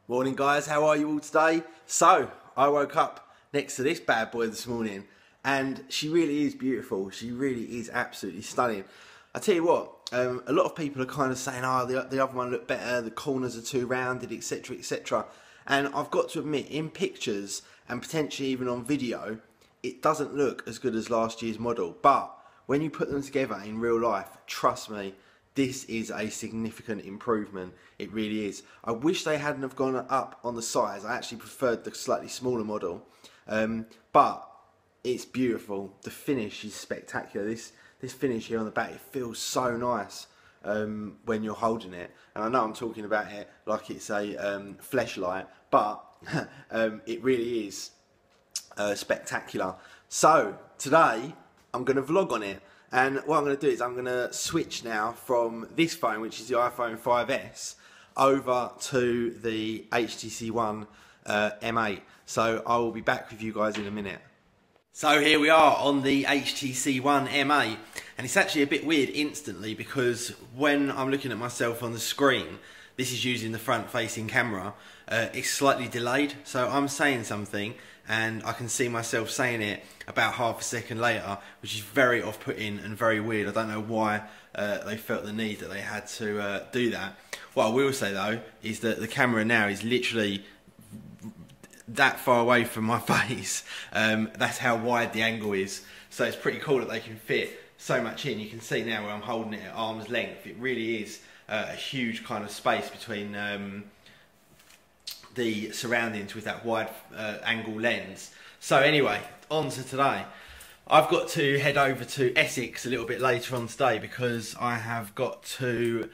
Morning guys, how are you all today? So, I woke up next to this bad boy this morning and she really is beautiful. She really is absolutely stunning. I tell you what, a lot of people are kind of saying, oh, the other one looked better, the corners are too rounded, etc, etc. And I've got to admit, in pictures and potentially even on video, it doesn't look as good as last year's model. But when you put them together in real life, trust me, this is a significant improvement. It really is. I wish they hadn't have gone up on the size. I actually preferred the slightly smaller model. But it's beautiful. The finish is spectacular. This finish here on the back, it feels so nice when you're holding it. And I know I'm talking about it like it's a fleshlight, but it really is spectacular. So today I'm going to vlog on it. And what I'm going to do is I'm going to switch now from this phone, which is the iPhone 5S, over to the HTC One M8. So I will be back with you guys in a minute. So here we are on the HTC One M8, and it's actually a bit weird instantly because when I'm looking at myself on the screen, this is using the front-facing camera, it's slightly delayed. So I'm saying something and I can see myself saying it about half a second later, which is very off-putting and very weird. I don't know why they felt the need that they had to do that. What I will say though is that the camera now is literally that far away from my face. That's how wide the angle is. So it's pretty cool that they can fit so much in. You can see now where I'm holding it at arm's length. It really is a huge kind of space between the surroundings with that wide angle lens. So anyway, on to today. I've got to head over to Essex a little bit later on today because I have got to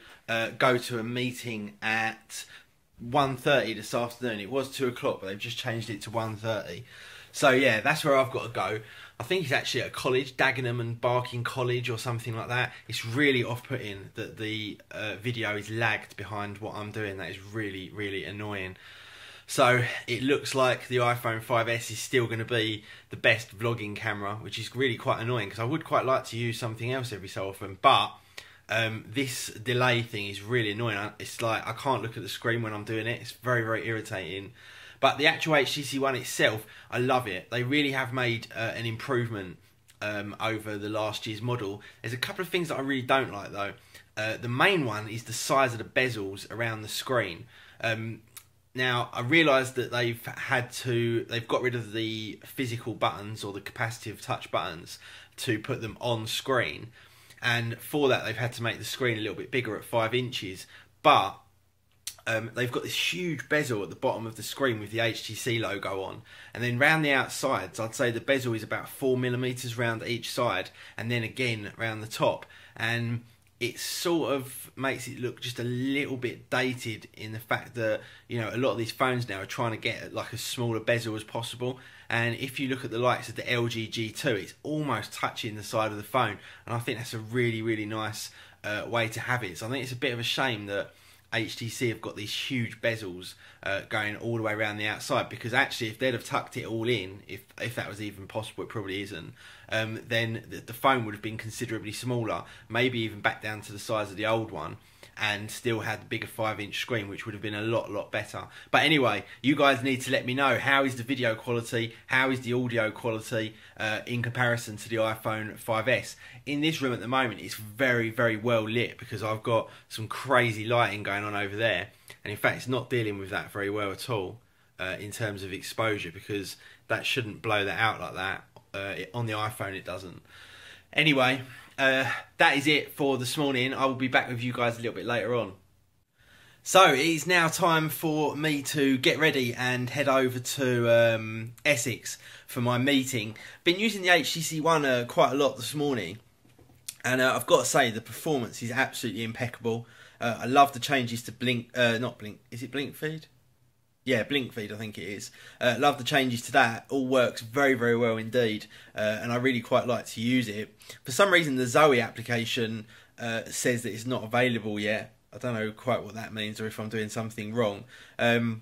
go to a meeting at 1:30 this afternoon. It was 2 o'clock, but they've just changed it to 1:30. So yeah, that's where I've got to go. I think it's actually at a college, Dagenham and Barking College or something like that. It's really off-putting that the video is lagged behind what I'm doing. That is really, really annoying. So it looks like the iPhone 5S is still going to be the best vlogging camera, which is really quite annoying because I would quite like to use something else every so often. But this delay thing is really annoying. It's like I can't look at the screen when I'm doing it. It's very, very irritating. But the actual HTC One itself, I love it. They really have made an improvement over the last year's model. There's a couple of things that I really don't like though. The main one is the size of the bezels around the screen. Now, I realised that they've got rid of the physical buttons or the capacitive touch buttons to put them on screen. And for that, they've had to make the screen a little bit bigger at 5 inches. But they've got this huge bezel at the bottom of the screen with the HTC logo on. And then round the outsides, I'd say the bezel is about 4mm round each side. And then again round the top. And it sort of makes it look just a little bit dated in the fact that, you know, a lot of these phones now are trying to get like as small a bezel as possible. And if you look at the likes of the LG G2, it's almost touching the side of the phone. And I think that's a really, really nice way to have it. So I think it's a bit of a shame that HTC have got these huge bezels going all the way around the outside, because actually if they'd have tucked it all in, if that was even possible, it probably isn't, then the phone would have been considerably smaller, maybe even back down to the size of the old one, and still had the bigger 5-inch screen, which would have been a lot better. But anyway, you guys need to let me know, how is the video quality, how is the audio quality in comparison to the iPhone 5S. In this room at the moment, it's very, very well lit because I've got some crazy lighting going on over there, and in fact it's not dealing with that very well at all in terms of exposure, because that shouldn't blow that out like that. On the iPhone it doesn't. Anyway, that is it for this morning. I will be back with you guys a little bit later on. So it is now time for me to get ready and head over to Essex for my meeting. Been using the HTC One quite a lot this morning, and I've got to say the performance is absolutely impeccable. I love the changes to Blink, not Blink, is it Blink Feed? Yeah, Blink Feed, I think it is. Love the changes to that. All works very, very well indeed. And I really quite like to use it. For some reason, the Zoe application says that it's not available yet. I don't know quite what that means, or if I'm doing something wrong. And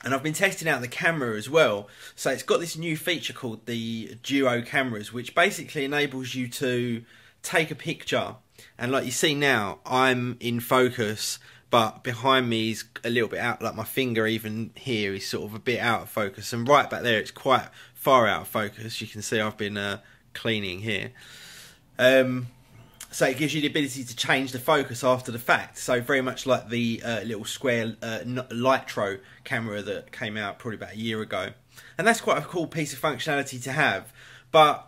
I've been testing out the camera as well. So it's got this new feature called the Duo cameras, which basically enables you to take a picture. And like you see now, I'm in focus, but behind me is a little bit out, like my finger even here is sort of a bit out of focus, and right back there it's quite far out of focus. You can see I've been cleaning here. So it gives you the ability to change the focus after the fact. So very much like the little square Nitro camera that came out probably about a year ago. And that's quite a cool piece of functionality to have. But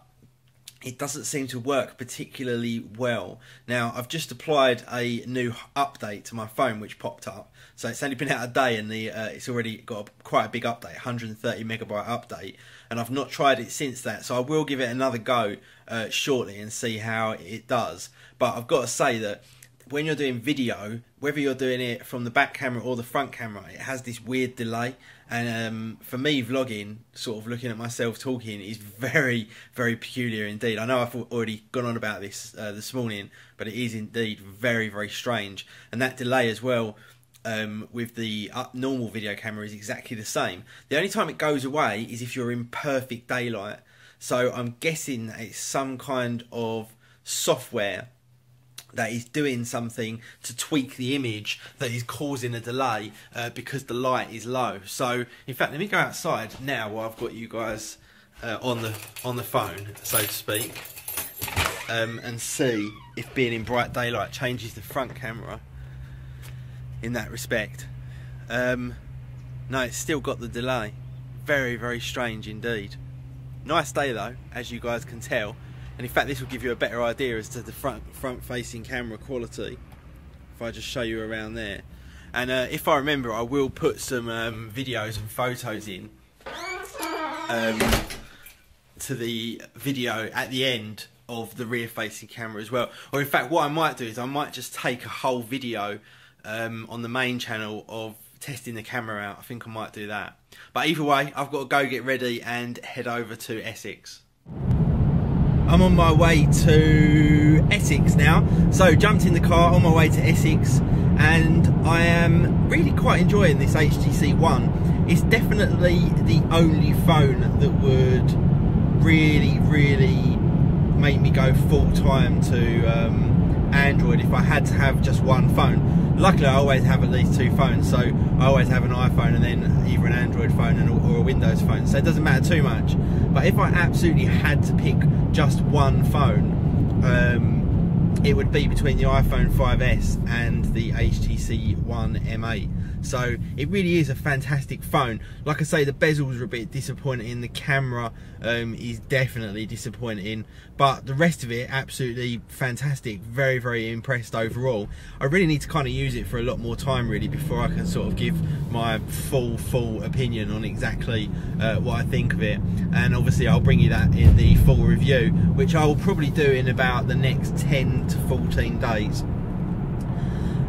it doesn't seem to work particularly well. Now, I've just applied a new update to my phone, which popped up. So it's only been out a day, and it's already got quite a big update, 130 megabyte update. And I've not tried it since that, so I will give it another go shortly and see how it does. But I've got to say that when you're doing video, whether you're doing it from the back camera or the front camera, it has this weird delay. And for me, vlogging, sort of looking at myself talking, is very, very peculiar indeed. I know I've already gone on about this morning, but it is indeed very, very strange. And that delay as well, with the normal video camera, is exactly the same. The only time it goes away is if you're in perfect daylight. So I'm guessing that it's some kind of software that is doing something to tweak the image that is causing a delay because the light is low. So in fact, let me go outside now while I've got you guys on the phone, so to speak, and see if being in bright daylight changes the front camera in that respect. No, it's still got the delay. Very, very strange indeed. Nice day though, as you guys can tell. And in fact, this will give you a better idea as to the front-facing camera quality. If I just show you around there. And if I remember, I will put some videos and photos in to the video at the end of the rear-facing camera as well. Or in fact, what I might do is I might just take a whole video on the main channel of testing the camera out. I think I might do that. But either way, I've got to go get ready and head over to Essex. I'm on my way to Essex now, so jumped in the car on my way to Essex, and I am really quite enjoying this HTC One. It's definitely the only phone that would really make me go full time to Android if I had to have just one phone. Luckily I always have at least two phones, so I always have an iPhone and then either an Android phone or a Windows phone, so it doesn't matter too much. But if I absolutely had to pick just one phone, it would be between the iPhone 5S and the HTC One M8. So it really is a fantastic phone. Like I say, the bezels are a bit disappointing, the camera is definitely disappointing, but the rest of it absolutely fantastic. Very impressed overall. I really need to kind of use it for a lot more time really before I can sort of give my full opinion on exactly what I think of it. And obviously I'll bring you that in the full review, which I will probably do in about the next 10 to 14 days.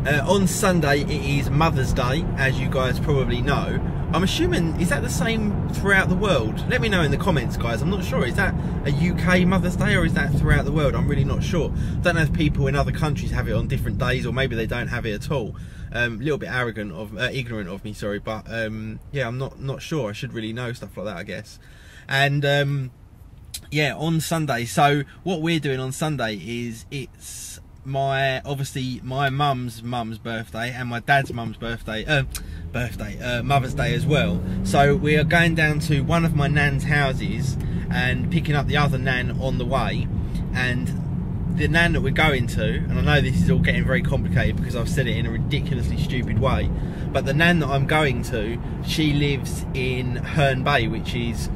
On Sunday it is Mother's Day, as you guys probably know. I'm assuming, is that the same throughout the world? Let me know in the comments, guys. I'm not sure. Is that a UK Mother's Day or is that throughout the world? I'm really not sure. Don't know if people in other countries have it on different days, or maybe they don't have it at all. A little bit ignorant of me, sorry, but yeah, I'm not sure. I should really know stuff like that, I guess. And yeah, on Sunday. So what we're doing on Sunday is it's obviously my mum's birthday and my dad's mum's birthday, Mother's Day as well. So we are going down to one of my nan's houses and picking up the other nan on the way. And the nan that we're going to, and I know this is all getting very complicated because I've said it in a ridiculously stupid way, but the nan that I'm going to, she lives in Herne Bay, which is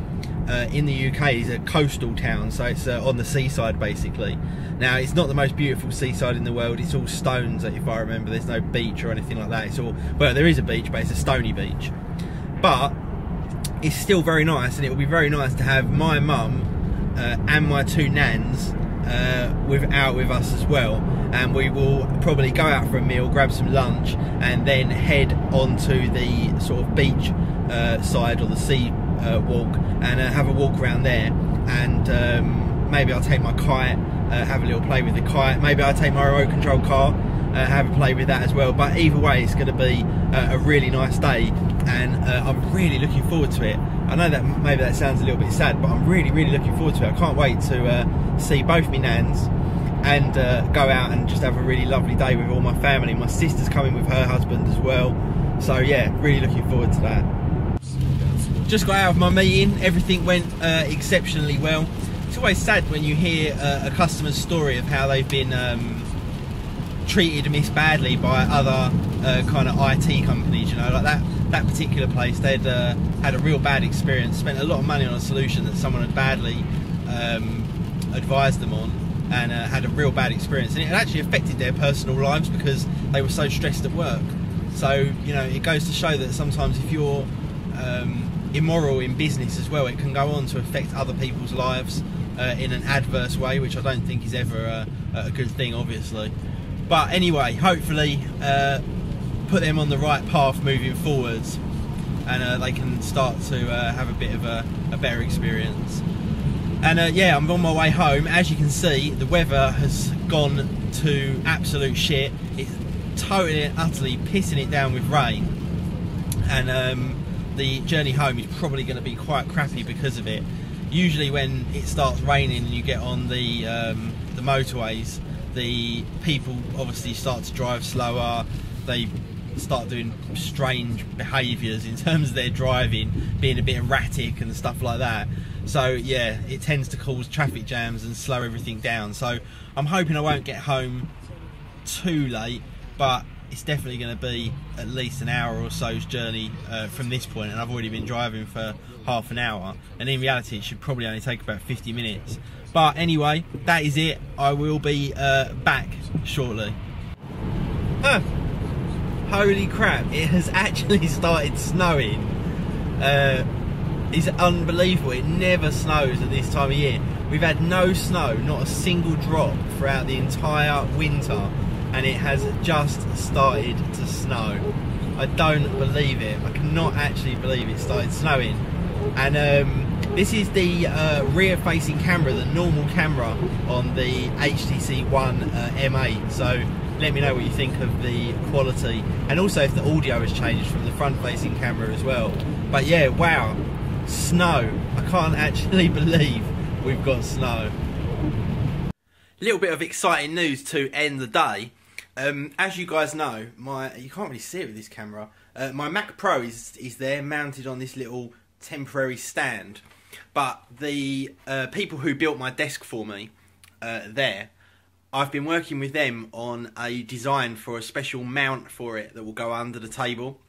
in the UK, is a coastal town, so it's on the seaside basically. Now, it's not the most beautiful seaside in the world. It's all stones, if I remember. There's no beach or anything like that. It's all, well, there is a beach, but it's a stony beach. But it's still very nice, and it will be very nice to have my mum and my two nans out with us as well. And we will probably go out for a meal, grab some lunch, and then head onto the sort of beach side or the sea walk, and have a walk around there. And maybe I'll take my kite, have a little play with the kite. Maybe I'll take my remote control car, have a play with that as well. But either way, it's going to be a really nice day, and I'm really looking forward to it. I know that maybe that sounds a little bit sad, but I'm really looking forward to it. I can't wait to see both my nans and go out and just have a really lovely day with all my family. My sister's coming with her husband as well, so yeah, really looking forward to that. Just got out of my meeting, everything went exceptionally well. It's always sad when you hear a customer's story of how they've been treated and missed badly by other kind of IT companies, you know, like that particular place. They'd had a real bad experience, spent a lot of money on a solution that someone had badly advised them on, and had a real bad experience, and it had actually affected their personal lives because they were so stressed at work. So, you know, it goes to show that sometimes if you're immoral in business as well, it can go on to affect other people's lives in an adverse way, which I don't think is ever a good thing, obviously. But anyway, hopefully put them on the right path moving forwards, and they can start to have a bit of a better experience. And yeah, I'm on my way home. As you can see, the weather has gone to absolute shit. It's totally and utterly pissing it down with rain, and the journey home is probably going to be quite crappy because of it. Usually when it starts raining and you get on the motorways, the people obviously start to drive slower. They start doing strange behaviours in terms of their driving, being a bit erratic and stuff like that. So yeah, it tends to cause traffic jams and slow everything down. So I'm hoping I won't get home too late, but it's definitely going to be at least an hour or so's journey from this point, and I've already been driving for half an hour, and in reality it should probably only take about 50 minutes. But anyway, that is it. I will be back shortly. Holy crap, it has actually started snowing. It's unbelievable. It never snows at this time of year. We've had no snow, not a single drop throughout the entire winter, and it has just started to snow. I don't believe it. I cannot actually believe it started snowing. And this is the rear-facing camera, the normal camera on the HTC One M8. So let me know what you think of the quality, and also if the audio has changed from the front-facing camera as well. But yeah, wow, snow. I can't actually believe we've got snow. A little bit of exciting news to end the day. As you guys know, you can't really see it with this camera, my Mac Pro is there mounted on this little temporary stand, but the people who built my desk for me I've been working with them on a design for a special mount for it that will go under the table,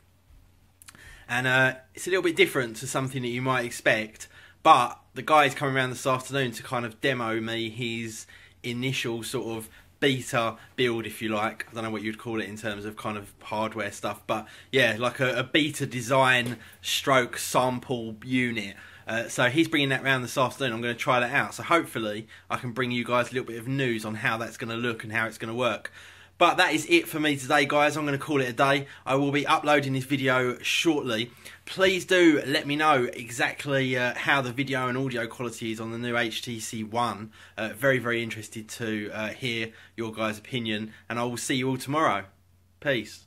and it's a little bit different to something that you might expect, but the guy's coming around this afternoon to kind of demo me his initial sort of beta build, if you like. I don't know what you'd call it in terms of kind of hardware stuff, but yeah, like a beta design stroke sample unit. So he's bringing that round this afternoon. I'm going to try that out, so hopefully I can bring you guys a little bit of news on how that's going to look and how it's going to work. But that is it for me today, guys. I'm going to call it a day. I will be uploading this video shortly. Please do let me know exactly how the video and audio quality is on the new HTC One. Very, very interested to hear your guys' opinion, and I will see you all tomorrow. Peace.